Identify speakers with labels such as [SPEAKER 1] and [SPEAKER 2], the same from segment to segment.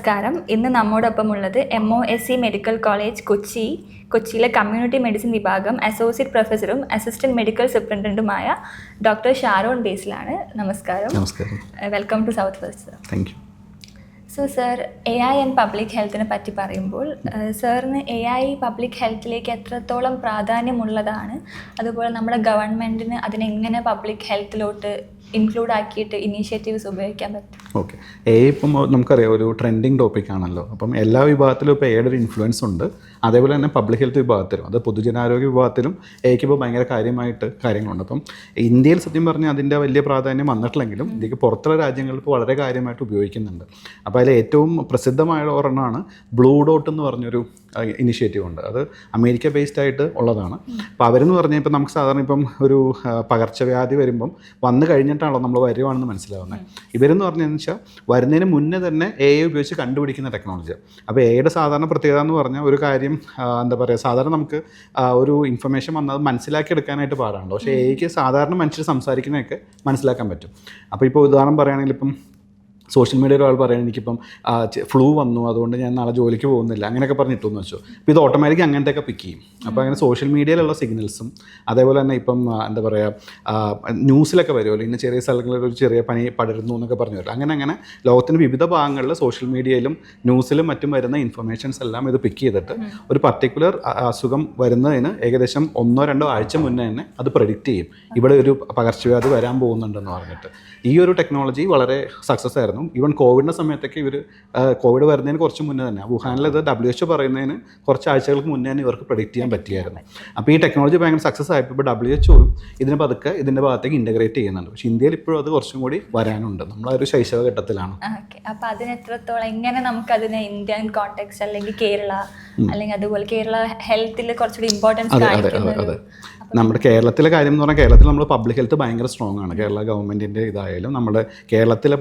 [SPEAKER 1] നമസ്കാരം. ഇന്ന് നമ്മോടൊപ്പം ഉള്ളത് MOSC മെഡിക്കൽ കോളേജ് കൊച്ചിയിലെ കമ്മ്യൂണിറ്റി മെഡിസിൻ വിഭാഗം അസോസിയേറ്റ് പ്രൊഫസറും അസിസ്റ്റന്റ് മെഡിക്കൽ സൂപ്രണ്ടന്റുമായ ഡോക്ടർ ഷാരോൺ ബേസിലാണ്. നമസ്കാരം. Welcome to south west.
[SPEAKER 2] Thank you.
[SPEAKER 1] So sir, AI and public ഹെൽത്തിനെ പറ്റി പറയുമ്പോൾ സാറിന് AI പബ്ലിക് ഹെൽത്തിലേക്ക് എത്രത്തോളം പ്രാധാന്യമുള്ളതാണ്, അതുപോലെ നമ്മുടെ ഗവൺമെൻറ്റിന് അതിനെങ്ങനെ പബ്ലിക് ഹെൽത്തിലോട്ട് ഇൻക്ലൂഡ് ആക്കിയിട്ട് ഇനീഷ്യേറ്റീവ്സ് ഉപയോഗിക്കാൻ പറ്റും?
[SPEAKER 2] ഓക്കെ, AI ഇപ്പം നമുക്കറിയാം ഒരു ട്രെൻഡിങ് ടോപ്പിക്കാണല്ലോ. അപ്പം എല്ലാ വിഭാഗത്തിലും ഇപ്പോൾ AI ഒരു ഇൻഫ്ലുവൻസ് ഉണ്ട്. അതേപോലെ തന്നെ പബ്ലിക് ഹെൽത്ത് വിഭാഗത്തിലും, അത് പൊതുജനാരോഗ്യ വിഭാഗത്തിലും AI ഇപ്പോൾ ഭയങ്കര കാര്യമായിട്ട് കാര്യങ്ങളുണ്ട്. അപ്പം ഇന്ത്യയിൽ സത്യം പറഞ്ഞാൽ അതിൻ്റെ വലിയ പ്രാധാന്യം വന്നിട്ടില്ലെങ്കിലും ഇന്ത്യക്ക് പുറത്തുള്ള രാജ്യങ്ങളിൽ ഇപ്പോൾ വളരെ കാര്യമായിട്ട് ഉപയോഗിക്കുന്നുണ്ട്. അപ്പോൾ അതിൽ ഏറ്റവും പ്രസിദ്ധമായ ഒരെണ്ണമാണ് ബ്ലൂ ഡോട്ട് എന്ന് പറഞ്ഞൊരു ഇനിഷ്യേറ്റീവ് ഉണ്ട്. അത് അമേരിക്ക ബേസ്ഡ് ആയിട്ട് ഉള്ളതാണ്. അപ്പോൾ അവരെന്ന് പറഞ്ഞാൽ ഇപ്പം നമുക്ക് സാധാരണ ഇപ്പം ഒരു പകർച്ചവ്യാധി വരുമ്പം വന്നു കഴിഞ്ഞിട്ടാണല്ലോ നമ്മൾ വരുവാണെന്ന് മനസ്സിലാവുന്നത്. ഇവരെന്ന് പറഞ്ഞതെന്ന് വെച്ചാൽ വരുന്നതിന് മുന്നേ തന്നെ AI ഉപയോഗിച്ച് കണ്ടുപിടിക്കുന്ന ടെക്നോളജിയാണ്. അപ്പോൾ AIയുടെ സാധാരണ പ്രത്യേകത എന്ന് പറഞ്ഞാൽ ഒരു കാര്യം എന്താ പറയുക, സാധാരണ നമുക്ക് ഒരു ഇൻഫർമേഷൻ വന്നത് മനസ്സിലാക്കിയെടുക്കാനായിട്ട് പാടാണല്ലോ. പക്ഷേ AIക്ക് സാധാരണ മനുഷ്യർ സംസാരിക്കുന്നതൊക്കെ മനസ്സിലാക്കാൻ പറ്റും. അപ്പോൾ ഇപ്പോൾ ഉദാഹരണം പറയുകയാണെങ്കിൽ ഇപ്പം സോഷ്യൽ മീഡിയയിൽ ഒരാൾ പറയുന്നത് എനിക്കിപ്പം ഫ്ലൂ വന്നു, അതുകൊണ്ട് ഞാൻ നാളെ ജോലിക്ക് പോകുന്നില്ല, അങ്ങനെയൊക്കെ പറഞ്ഞിട്ടെന്ന് വെച്ചോ. അപ്പോൾ ഇത് ഓട്ടോമാറ്റിക് അങ്ങനത്തെയൊക്കെ പിക്ക് ചെയ്യും. അപ്പോൾ അങ്ങനെ സോഷ്യൽ മീഡിയയിലുള്ള സിഗ്നൽസും അതേപോലെ തന്നെ ഇപ്പം എന്താ പറയുക ന്യൂസിലൊക്കെ വരുമല്ലോ, ഇന്ന് ചെറിയ സ്ഥലങ്ങളിൽ ഒരു ചെറിയ പനി പടരുന്നു എന്നൊക്കെ പറഞ്ഞു വരും. അങ്ങനെ ലോകത്തിൻ്റെ വിവിധ ഭാഗങ്ങളിൽ സോഷ്യൽ മീഡിയയിലും ന്യൂസിലും മറ്റും വരുന്ന ഇൻഫർമേഷൻസ് എല്ലാം ഇത് പിക്ക് ചെയ്തിട്ട് ഒരു പർട്ടിക്കുലർ അസുഖം വരുന്നതിന് ഏകദേശം 1-2 ആഴ്ച മുന്നേ തന്നെ അത് പ്രെഡിക്റ്റ് ചെയ്യും, ഇവിടെ ഒരു പകർച്ചവ്യാധി വരാൻ പോകുന്നുണ്ടെന്ന് പറഞ്ഞിട്ട്. ഈ ഒരു ടെക്നോളജി വളരെ സക്സസ് ആയിരുന്നു. ഈവൻ കോവിഡിൻ്റെ സമയത്തൊക്കെ ഇവർ കോവിഡ് വരുന്നതിന് കുറച്ച് മുന്നേ തന്നെ വുഹാനിലത് WHO പറയുന്നതിന് കുറച്ച് ആഴ്ചകൾക്ക് മുന്നേ തന്നെ ഇവർക്ക് പ്രെഡിക്റ്റ് ചെയ്യാൻ പറ്റിയായിരുന്നു. അപ്പോൾ ഈ ടെക്നോളജി ഭയങ്കര സക്സസ് ആയപ്പോൾ ഇപ്പോൾ WHO ഇതിനെ പതുക്കെ ഇതിൻ്റെ ഭാഗത്തേക്ക് ഇൻ്റഗ്രേറ്റ് ചെയ്യുന്നുണ്ട്. പക്ഷേ ഇന്ത്യയിൽ ഇപ്പോഴും അത് കുറച്ചും കൂടി വരാനുണ്ട്. നമ്മളൊരു ശൈശവ ഘട്ടത്തിലാണ്.
[SPEAKER 1] ഓക്കെ, അപ്പോൾ അതിന് എത്രത്തോളം എങ്ങനെ നമുക്കതിനെ ഇന്ത്യൻ കോണ്ടെക്സ്റ്റ് അല്ലെങ്കിൽ കേരള അല്ലെങ്കിൽ അതുപോലെ കേരള ഹെൽത്തിൽ കുറച്ചുകൂടി ഇമ്പോർട്ടൻസ് കാണിക്കുന്നത്?
[SPEAKER 2] നമ്മുടെ കേരളത്തിലെ കാര്യം എന്ന് പറഞ്ഞാൽ കേരളത്തിൽ നമ്മൾ പബ്ലിക് ഹെൽത്ത് ഭയങ്കര സ്ട്രോങ് ആണ്. കേരള ഗവൺമെൻറ്റിൻ്റെ ഇതായാലും നമ്മുടെ കേരളത്തിലെ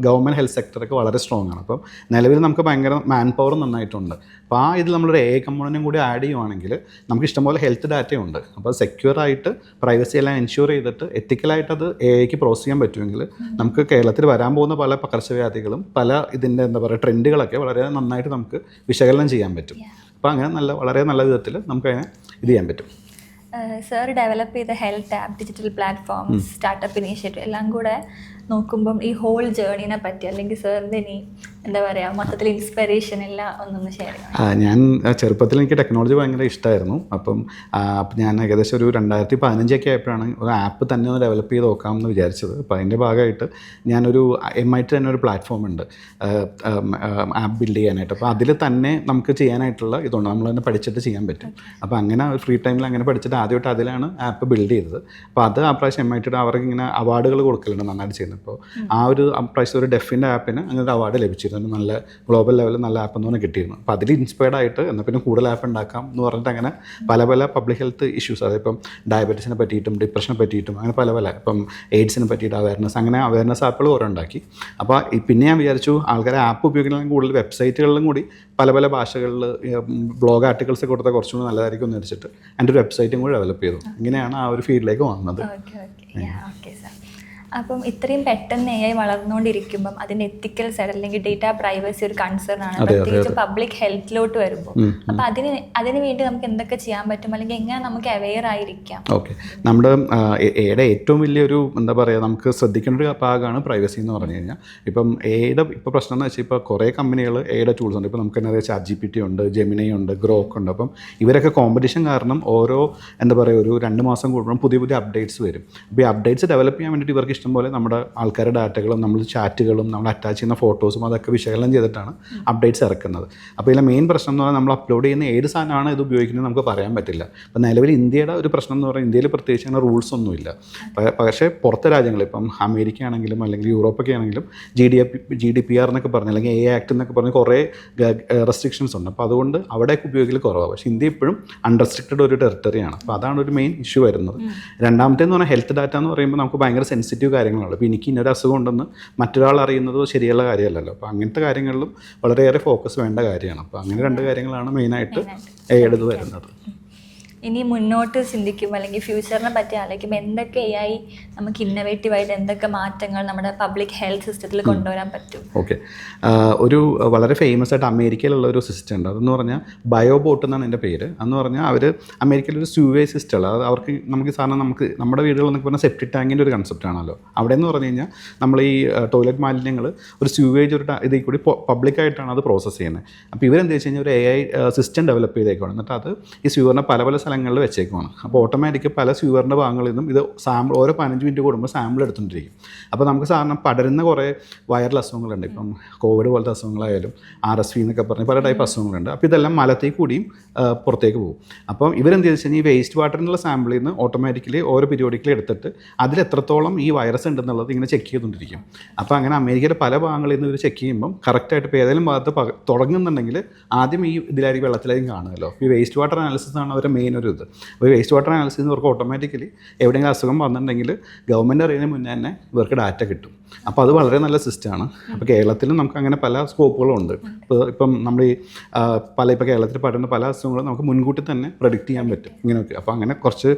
[SPEAKER 2] ഗവൺമെൻറ് ഹെൽത്ത് സെക്ടറൊക്കെ വളരെ സ്ട്രോങ് ആണ്. അപ്പം നിലവിൽ നമുക്ക് ഭയങ്കര മാൻ പവർ നന്നായിട്ടുണ്ട്. അപ്പോൾ ആ ഇതിൽ നമ്മളൊരു AI കമ്പോണൻറ്റും കൂടി ആഡ് ചെയ്യുവാണെങ്കിൽ നമുക്ക് ഇഷ്ടംപോലെ ഹെൽത്ത് ഡാറ്റയുണ്ട്. അപ്പോൾ സെക്യൂർ ആയിട്ട് പ്രൈവസി എല്ലാം എൻഷ്യൂർ ചെയ്തിട്ട് എത്തിക്കലായിട്ട് അത് AIക്ക് പ്രോസസ് ചെയ്യാൻ പറ്റുമെങ്കിൽ നമുക്ക് കേരളത്തിൽ വരാൻ പോകുന്ന പല പകർച്ചവ്യാധികളും പല ഇതിൻ്റെ എന്താ പറയുക ട്രെൻഡുകളൊക്കെ വളരെ നന്നായിട്ട് നമുക്ക് വിശകലനം ചെയ്യാൻ പറ്റും. അപ്പോൾ അങ്ങനെ വളരെ നല്ല വിധത്തിൽ നമുക്കതിനെ ഇത് ചെയ്യാൻ പറ്റും.
[SPEAKER 1] സർ ഡെവലപ്പ് ചെയ്ത health app, digital platform, startup initiative എല്ലാം കൂടെ നോക്കുമ്പം ഈ ഹോൾ ജേർണീനെ പറ്റി അല്ലെങ്കിൽ സാറിൻ്റെ ഇനി എന്താ പറയുക മൊത്തത്തിൽ ഇൻസ്പിറേഷൻ എല്ലാം ഒന്നൊന്ന് ഷെയർ ചെയ്യാം.
[SPEAKER 2] ഞാൻ ചെറുപ്പത്തിൽ എനിക്ക് ടെക്നോളജി ഭയങ്കര ഇഷ്ടമായിരുന്നു. അപ്പം ഞാൻ ഏകദേശം ഒരു 2015 ആയപ്പോഴാണ് ഒരു ആപ്പ് തന്നെ ഒന്ന് ഡെവലപ്പ് ചെയ്ത് നോക്കാമെന്ന് വിചാരിച്ചത്. അപ്പോൾ അതിൻ്റെ ഭാഗമായിട്ട് ഞാനൊരു MIT തന്നെ ഒരു പ്ലാറ്റ്ഫോം ഉണ്ട് ആപ്പ് ബിൽഡ് ചെയ്യാനായിട്ട്. അപ്പോൾ അതിൽ തന്നെ നമുക്ക് ചെയ്യാനായിട്ടുള്ള ഇതുണ്ട്, നമ്മൾ തന്നെ പഠിച്ചിട്ട് ചെയ്യാൻ പറ്റും. അപ്പോൾ അങ്ങനെ ഒരു ഫ്രീ ടൈമിൽ അങ്ങനെ പഠിച്ചിട്ട് ആദ്യമായിട്ട് അതിലാണ് ആപ്പ് ബിൽഡ് ചെയ്തത്. അപ്പോൾ അത് ആ പ്രാവശ്യം MIT അവർക്ക് ഇങ്ങനെ അവാർഡുകൾ കൊടുക്കലുണ്ട് നന്നായിട്ട് ചെയ്യുന്നത്. അപ്പോൾ ആ ഒരു പ്രാവശ്യം ഒരു ഡെഫിൻ്റെ ആപ്പിന് അങ്ങനെ ഒരു അവാർഡ് ലഭിച്ചിരുന്നു. നല്ല ഗ്ലോബൽ ലെവലിൽ നല്ല ആപ്പ് എന്ന് പറഞ്ഞാൽ കിട്ടിയിരുന്നു. അപ്പോൾ അതിൽ ഇൻസ്പയർഡ് ആയിട്ട് എന്നാൽ പിന്നെ കൂടുതൽ ആപ്പ് ഉണ്ടാക്കാം എന്ന് പറഞ്ഞിട്ട് അങ്ങനെ പല പബ്ലിക് ഹെൽത്ത് ഇഷ്യൂസ്, അതായത് ഇപ്പം ഡയബറ്റീസിനെ പറ്റിയിട്ടും ഡിപ്രഷനെ പറ്റിയിട്ടും അങ്ങനെ പല ഇപ്പം എയ്ഡ്സിനെ പറ്റിയിട്ട് അവയർനെസ്, അങ്ങനെ അവയർനെസ് ആപ്പുകൾ ഓരോ ഉണ്ടാക്കി. അപ്പോൾ പിന്നെ ഞാൻ വിചാരിച്ചു ആൾക്കാരെ ആപ്പ് ഉപയോഗിക്കുന്നതിലും കൂടുതൽ വെബ്സൈറ്റുകളിലും കൂടി പല ഭാഷകളിൽ ബ്ലോഗ് ആർട്ടിക്കിൾസ് കൊടുത്താൽ കുറച്ചും കൂടി നല്ലതായിരിക്കും എന്ന് വെച്ചിട്ട് എൻ്റെ ഒരു വെബ്സൈറ്റും കൂടി ഡെവലപ്പ് ചെയ്തു. ഇങ്ങനെയാണ് ആ ഒരു ഫീൽഡിലേക്ക് വന്നത്.
[SPEAKER 1] അപ്പം ഇത്രയും പെട്ടെന്ന് AI വളർന്നുകൊണ്ടിരിക്കുമ്പം അതിൻ്റെ എത്തിക്കൽ സൈഡ് അല്ലെങ്കിൽ ഡേറ്റ പ്രൈവസി ഒരു കൺസേൺ ആണ്, പ്രത്യേകിച്ച് പബ്ലിക് ഹെൽത്തിലോട്ട് വരുമ്പോൾ. അപ്പം അതിന് വേണ്ടി നമുക്ക് എന്തൊക്കെ ചെയ്യാൻ പറ്റും, അല്ലെങ്കിൽ എങ്ങനെ നമുക്ക് അവെയർ ആയിരിക്കാം?
[SPEAKER 2] ഓക്കെ, നമ്മുടെ AIയുടെ ഏറ്റവും വലിയൊരു എന്താ പറയുക നമുക്ക് ശ്രദ്ധിക്കേണ്ട ഒരു ഭാഗമാണ് പ്രൈവസി എന്ന് പറഞ്ഞു കഴിഞ്ഞാൽ. ഇപ്പം AIയുടെ ഇപ്പോൾ പ്രശ്നം എന്ന് വെച്ചാൽ ഇപ്പോൾ കുറേ കമ്പനികൾ AIയുടെ ടൂൾസ് ഉണ്ട്. ഇപ്പോൾ നമുക്ക് തന്നെ അറിയാം ChatGPT ഉണ്ട്, ജെമിനി ഉണ്ട്, ഗ്രോക്ക് ഉണ്ട്. അപ്പം ഇവരൊക്കെ കോമ്പറ്റീഷൻ കാരണം ഓരോ എന്താ പറയുക ഒരു 2 മാസം കൂടുമ്പോഴും പുതിയ അപ്ഡേറ്റ്സ് വരും. അപ്പോൾ ഈ അപ്ഡേറ്റ്സ് ഡെവലപ്പ് ചെയ്യാൻ വേണ്ടിയിട്ട് ഇവർക്ക് ഇഷ്ടംപോലെ നമ്മുടെ ആൾക്കാരുടെ ഡാറ്റകളും നമ്മൾ ചാറ്റുകളും നമ്മൾ അറ്റാച്ച് ചെയ്യുന്ന ഫോട്ടോസും അതൊക്കെ വിശകലനം ചെയ്തിട്ടാണ് അപ്ഡേറ്റ്സ് ഇറക്കുന്നത്. അപ്പോൾ ഇതിലെ മെയിൻ പ്രശ്നം എന്ന് പറഞ്ഞാൽ നമ്മൾ അപ്ലോഡ് ചെയ്യുന്ന ഏത് സാധനമാണ് ഇത് ഉപയോഗിക്കുന്നത് നമുക്ക് പറയാൻ പറ്റില്ല. അപ്പോൾ നിലവിൽ ഇന്ത്യയുടെ ഒരു പ്രശ്നം എന്ന് പറഞ്ഞാൽ ഇന്ത്യയിൽ പ്രത്യേകിച്ച് അങ്ങനെ റൂൾസ് ഒന്നുമില്ല. പക്ഷേ പുറത്തെ രാജ്യങ്ങൾ ഇപ്പം അമേരിക്ക ആണെങ്കിലും അല്ലെങ്കിൽ യൂറോപ്പൊക്കെ ആണെങ്കിലും GDPR എന്നൊക്കെ പറഞ്ഞ് അല്ലെങ്കിൽ AI ആക്ട് എന്നൊക്കെ പറഞ്ഞ് കുറേ റെസ്ട്രിക്ഷൻസ് ഉണ്ട്. അപ്പോൾ അതുകൊണ്ട് അവിടെയൊക്കെ ഉപയോഗിക്കൽ കുറവാണ്. പക്ഷേ ഇന്ത്യ ഇപ്പോഴും അൺറെസ്ട്രിക്റ്റഡ് ഒരു ടെറിട്ടറിയാണ്. അപ്പോൾ അതാണ് ഒരു മെയിൻ ഇഷ്യൂ വരുന്നത്. രണ്ടാമത്തേന്ന് പറഞ്ഞാൽ ഹെൽത്ത് ഡാറ്റ എന്ന് പറയുമ്പോൾ നമുക്ക് ഭയങ്കര സെൻസിറ്റീവ് കാര്യങ്ങളാണ്. അപ്പോൾ എനിക്ക് ഇന്നൊരു അസുഖം ഉണ്ടെന്ന് മറ്റൊരാൾ അറിയുന്നത് ശരിയുള്ള കാര്യമല്ലല്ലോ. അപ്പോൾ അങ്ങനത്തെ കാര്യങ്ങളിലും വളരെയേറെ ഫോക്കസ് വേണ്ട കാര്യമാണ്. അപ്പോൾ അങ്ങനെ 2 കാര്യങ്ങളാണ് മെയിനായിട്ട് AIയുടേത് വരുന്നത്.
[SPEAKER 1] ഇനി മുന്നോട്ട് ചിന്തിക്കുമ്പോൾ അല്ലെങ്കിൽ ഫ്യൂച്ചറിനെ പറ്റി ആലോചിക്കുമ്പോൾ എന്തൊക്കെ AI നമുക്ക് ഇന്നോവേറ്റീവായിട്ട് എന്തൊക്കെ മാറ്റങ്ങൾ നമ്മുടെ പബ്ലിക് ഹെൽത്ത് സിസ്റ്റത്തിൽ കൊണ്ടുവരാൻ പറ്റും?
[SPEAKER 2] ഓക്കെ, ഒരു വളരെ ഫേമസ് ആയിട്ട് അമേരിക്കയിലുള്ള ഒരു സിസ്റ്റം ഉണ്ട്. അതെന്ന് പറഞ്ഞാൽ ബയോബോട്ട് എന്നാണ് എൻ്റെ പേര്. അതെന്ന് പറഞ്ഞാൽ അവർ അമേരിക്കയിലൊരു സ്യൂവേജ് സിസ്റ്റം ഉള്ളത്. അത് അവർക്ക് നമുക്ക് സാധാരണ നമുക്ക് നമ്മുടെ വീടുകളെന്നൊക്കെ പറഞ്ഞാൽ സെപ്റ്റിക് ടാങ്കിൻ്റെ ഒരു കൺസെപ്റ്റ് ആണല്ലോ. അവിടെ എന്ന് പറഞ്ഞു കഴിഞ്ഞാൽ നമ്മൾ ഈ ടോയ്ലറ്റ് മാലിന്യങ്ങൾ ഒരു സ്യൂവേജ് ഒരു ഇതിൽ കൂടി പബ്ലിക്കായിട്ടാണ് അത് പ്രോസസ്സ് ചെയ്യുന്നത്. അപ്പോൾ ഇവരെന്താ വെച്ച് കഴിഞ്ഞാൽ ഒരു AI സിസ്റ്റം ഡെവലപ്പ് ചെയ്തേക്കുവാണ്. എന്നിട്ട് അത് ഈ സ്യൂവറിനെ പല പല സ്ഥലങ്ങളിൽ വെച്ചേക്കുവാണ്. അപ്പോൾ ഓട്ടോമാറ്റിക് പല സ്യൂവറിൻ്റെ ഭാഗങ്ങളിൽ നിന്നും ഇത് സാമ്പിൾ ഓരോ 15 മിനിറ്റ് കൂടുമ്പോൾ സാമ്പിൾ എടുത്തുകൊണ്ടിരിക്കും. അപ്പോൾ നമുക്ക് സാധാരണ പടരുന്ന കുറേ വൈറൽ അസുഖങ്ങളുണ്ട്. ഇപ്പം കോവിഡ് പോലത്തെ അസുഖങ്ങളായാലും RSV എന്നൊക്കെ പറഞ്ഞ് പല ടൈപ്പ് അസുഖങ്ങളുണ്ട്. അപ്പോൾ ഇതെല്ലാം മലത്തേക്ക് കൂടിയും പുറത്തേക്ക് പോകും. അപ്പം ഇവരെന്ത് വെച്ച് കഴിഞ്ഞാൽ ഈ വേസ്റ്റ് വാട്ടറിനുള്ള സാമ്പിളിൽ നിന്ന് ഓട്ടോമാറ്റിക്കലി ഓരോ പീരിയോഡിക്കലി എടുത്തിട്ട് അതിൽ എത്രത്തോളം ഈ വൈറസ് ഉണ്ടെന്നുള്ളത് ഇങ്ങനെ ചെക്ക് ചെയ്തുകൊണ്ടിരിക്കും. അപ്പോൾ അങ്ങനെ അമേരിക്കയിലെ പല ഭാഗങ്ങളിൽ നിന്ന് ഇവർ ചെക്ക് ചെയ്യുമ്പം കറക്റ്റായിട്ട് ഇപ്പോൾ ഏതെങ്കിലും ഭാഗത്ത് തുടങ്ങുന്നുണ്ടെങ്കിൽ ആദ്യം ഈ ഇതിലായിരിക്കും വെള്ളത്തിലായിരിക്കും കാണുമല്ലോ. ഈ വേസ്റ്റ് വാട്ടർ അനാലിസിസ് ആണ് അവരുടെ മെയിൻ ഒരു ഇത്. അപ്പോൾ ഈ വേസ്റ്റ് വാട്ടർ അനാലിസിസ് ഇവർക്ക് ഓട്ടോമാറ്റിക്കലി എവിടെയെങ്കിലും അസുഖം വന്നിട്ടുണ്ടെങ്കിൽ ഗവൺമെൻറ് അറിയുന്നതിന് മുന്നേ തന്നെ ഇവർക്ക് ഡാറ്റ കിട്ടും. അപ്പോൾ അത് വളരെ നല്ല സിസ്റ്റമാണ്. അപ്പോൾ കേരളത്തിലും നമുക്ക് അങ്ങനെ പല സ്കോപ്പുകളും ഉണ്ട്. ഇപ്പം നമ്മൾ ഈ ഇപ്പോൾ കേരളത്തിൽ പറ്റുന്ന പല അസുഖങ്ങളും നമുക്ക് മുൻകൂട്ടി തന്നെ പ്രഡിക്റ്റ് ചെയ്യാൻ പറ്റും ഇങ്ങനെയൊക്കെ. അപ്പോൾ അങ്ങനെ കുറച്ച്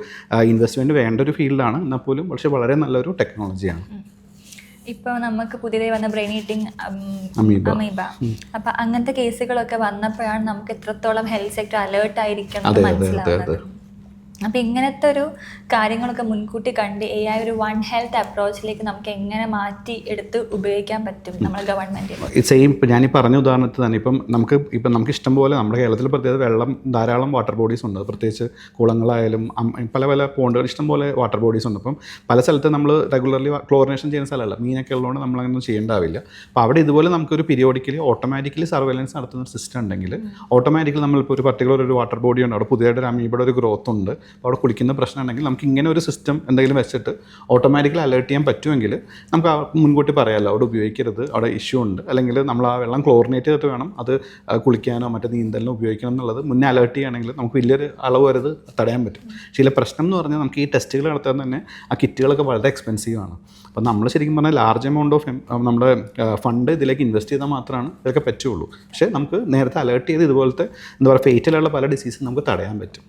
[SPEAKER 2] ഇൻവെസ്റ്റ്മെൻറ്റ് വേണ്ട ഒരു ഫീൽഡാണ്, എന്നാൽ പോലും പക്ഷേ വളരെ നല്ലൊരു ടെക്നോളജിയാണ്.
[SPEAKER 1] ഇപ്പോൾ നമുക്ക് പുതിയതായി വന്ന ബ്രെയിൻ ഈറ്റിംഗ് അമീബ, അപ്പം അങ്ങനത്തെ കേസുകളൊക്കെ വന്നപ്പോഴാണ് നമുക്ക് എത്രത്തോളം ഹെൽത്ത് സെക്ടർ അലേർട്ട് ആയിരിക്കണം എന്ന് മനസ്സിലാവുന്നത്. അപ്പം ഇങ്ങനത്തെ ഒരു കാര്യങ്ങളൊക്കെ മുൻകൂട്ടി കണ്ട് AI ഒരു വൺ ഹെൽത്ത് അപ്രോച്ചിലേക്ക് നമുക്ക് എങ്ങനെ മാറ്റി എടുത്ത് ഉപയോഗിക്കാൻ പറ്റും നമ്മുടെ ഗവൺമെൻറ്?
[SPEAKER 2] സെയിം ഇപ്പം ഞാനീ പറഞ്ഞ ഉദാഹരണത്തിൽ തന്നെ ഇപ്പം നമുക്ക് ഇഷ്ടം പോലെ നമ്മുടെ കേരളത്തിൽ പ്രത്യേകത വെള്ളം ധാരാളം വാട്ടർ ബോഡീസ് ഉണ്ട്. പ്രത്യേകിച്ച് കുളങ്ങളായാലും പല പല പോണ്ടുകൾ ഇഷ്ടം പോലെ വാട്ടർ ബോഡീസ് ഉണ്ട്. അപ്പം പല സ്ഥലത്ത് നമ്മൾ റെഗുലർലി ക്ലോറിനേഷൻ ചെയ്യുന്ന സ്ഥലമല്ല, മീനൊക്കെ ഉള്ളതുകൊണ്ട് നമ്മളങ്ങനെ ചെയ്യേണ്ടാവില്ല. അപ്പോൾ അവിടെ ഇതുപോലെ നമുക്കൊരു പീരിയോഡിക്കലി ഓട്ടോമാറ്റിക്കലി സർവൈലൻസ് നടത്തുന്ന ഒരു സിസ്റ്റം ഉണ്ടെങ്കിൽ ഓട്ടോമാറ്റിക്കലി നമ്മളിപ്പോൾ ഒരു പർട്ടിക്കുലർ ഒരു വാട്ടർ ബോഡി ഉണ്ട്, അവിടെ പുതിയതായിട്ട് ഒരു അമീബയുടെ ഒരു ഗ്രോത്ത് ഉണ്ട്, അവിടെ കുളിക്കുന്ന പ്രശ്നം ഉണ്ടെങ്കിൽ നമുക്ക് ഇങ്ങനെ ഒരു സിസ്റ്റം എന്തെങ്കിലും വെച്ചിട്ട് ഓട്ടോമാറ്റിക്കലി അലേർട്ട് ചെയ്യാൻ പറ്റുമെങ്കിൽ നമുക്ക് മുൻകൂട്ടി പറയാമല്ലോ അവിടെ ഉപയോഗിക്കരുത്, അവിടെ ഇഷ്യൂ ഉണ്ട്, അല്ലെങ്കിൽ നമ്മൾ ആ വെള്ളം ക്ലോറിനേറ്റ് ചെയ്തിട്ട് വേണം അത് കുളിക്കാനോ മറ്റേ നീന്തലിനോ ഉപയോഗിക്കണം എന്നുള്ളത് മുന്നേ അലേർട്ട് ചെയ്യുകയാണെങ്കിൽ നമുക്ക് വലിയൊരു അളവ് വരെ തടയാൻ പറ്റും. പക്ഷേ ഇതിലെ പ്രശ്നം എന്ന് പറഞ്ഞാൽ നമുക്ക് ഈ ടെസ്റ്റുകൾ നടത്താൻ തന്നെ ആ കിറ്റുകളൊക്കെ വളരെ എക്സ്പെൻസീവ് ആണ്. അപ്പോൾ നമ്മൾ ശരിക്കും പറഞ്ഞാൽ ലാർജ് എമൗണ്ട് ഓഫ് നമ്മുടെ ഫണ്ട് ഇതിലേക്ക് ഇൻവെസ്റ്റ് ചെയ്താൽ മാത്രമാണ് ഇതൊക്കെ പറ്റുള്ളൂ. പക്ഷേ നമുക്ക് നേരത്തെ അലേർട്ട് ചെയ്ത് ഇതുപോലത്തെ എന്താ പറയുക ഫേറ്റലുള്ള പല ഡിസീസും നമുക്ക് തടയാൻ പറ്റും.